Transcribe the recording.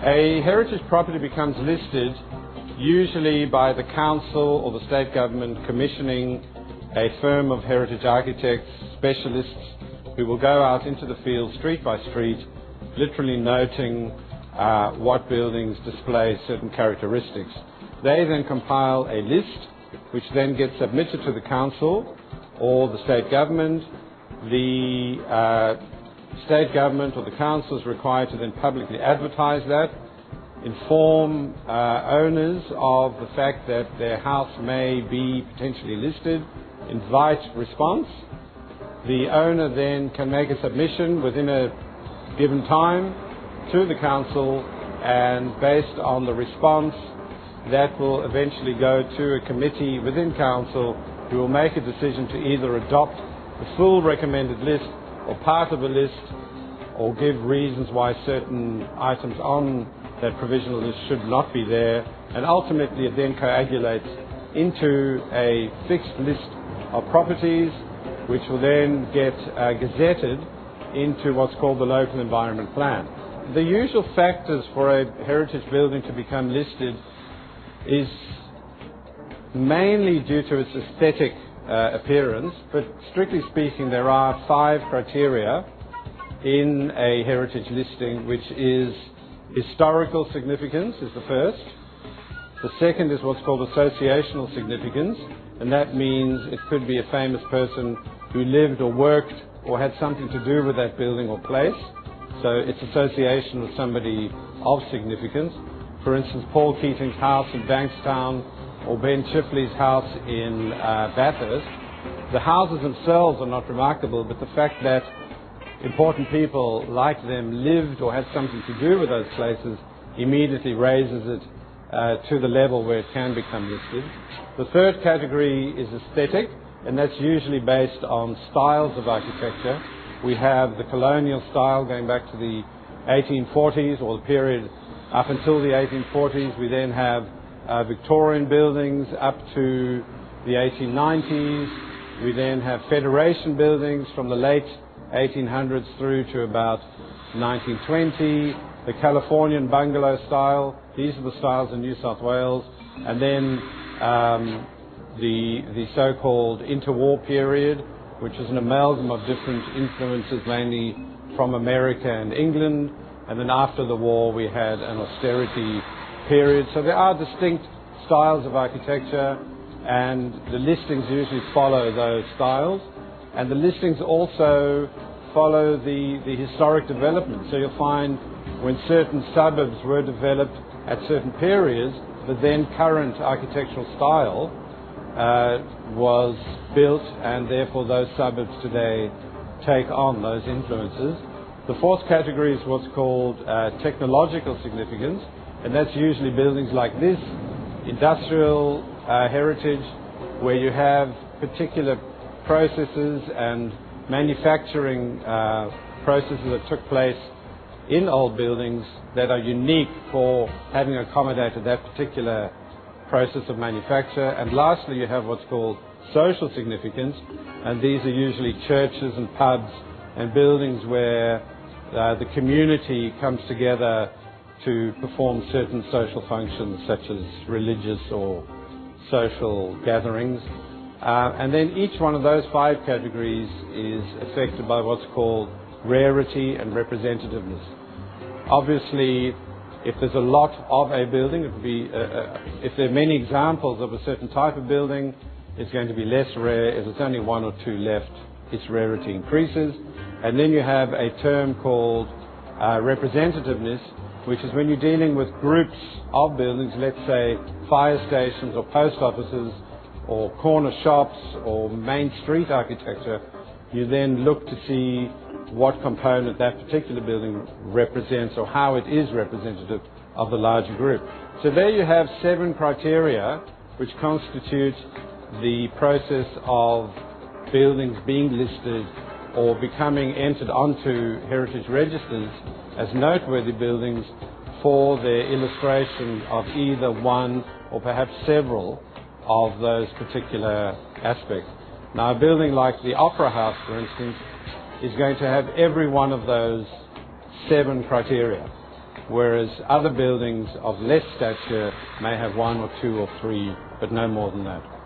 A heritage property becomes listed usually by the council or the state government commissioning a firm of heritage architects, specialists, who will go out into the field street by street, literally noting what buildings display certain characteristics. They then compile a list which then gets submitted to the council or the state government. The state government or the council is required to then publicly advertise that, inform owners of the fact that their house may be potentially listed, invite response. The owner then can make a submission within a given time to the council, and based on the response, that will eventually go to a committee within council who will make a decision to either adopt the full recommended list or part of a list, or give reasons why certain items on that provisional list should not be there, and ultimately it then coagulates into a fixed list of properties which will then get gazetted into what's called the local environment plan. The usual factors for a heritage building to become listed is mainly due to its aesthetic appearance, but strictly speaking there are 5 criteria in a heritage listing, which is historical significance is the first. The second is what's called associational significance, and that means it could be a famous person who lived or worked or had something to do with that building or place, so its association with somebody of significance. For instance, Paul Keating's house in Bankstown or Ben Chifley's house in Bathurst. The houses themselves are not remarkable, but the fact that important people like them lived or had something to do with those places immediately raises it to the level where it can become listed. The third category is aesthetic, and that's usually based on styles of architecture. We have the colonial style going back to the 1840s, or the period up until the 1840s. We then have Victorian buildings up to the 1890s. We then have Federation buildings from the late 1800s through to about 1920. The Californian bungalow style, these are the styles in New South Wales. And then the so-called interwar period, which is an amalgam of different influences, mainly from America and England. And then after the war we had an austerity period. So there are distinct styles of architecture, and the listings usually follow those styles. And the listings also follow the historic development. So you'll find when certain suburbs were developed at certain periods, the then current architectural style was built, and therefore those suburbs today take on those influences. The fourth category is what's called technological significance, and that's usually buildings like this, industrial heritage, where you have particular processes and manufacturing processes that took place in old buildings that are unique for having accommodated that particular process of manufacture. And lastly, you have what's called social significance, and these are usually churches and pubs and buildings where the community comes together to perform certain social functions such as religious or social gatherings. And then each one of those 5 categories is affected by what's called rarity and representativeness. Obviously, if there's a lot of a building, it would be, if there are many examples of a certain type of building, it's going to be less rare. If there's only 1 or 2 left, its rarity increases. And then you have a term called representativeness, which is when you're dealing with groups of buildings, let's say fire stations or post offices or corner shops or main street architecture. You then look to see what component that particular building represents, or how it is representative of the larger group. So there you have 7 criteria which constitute the process of buildings being listed or becoming entered onto heritage registers as noteworthy buildings for their illustration of either one or perhaps several of those particular aspects. Now, a building like the Opera House, for instance, is going to have every one of those 7 criteria. whereas other buildings of less stature may have 1 or 2 or 3, but no more than that.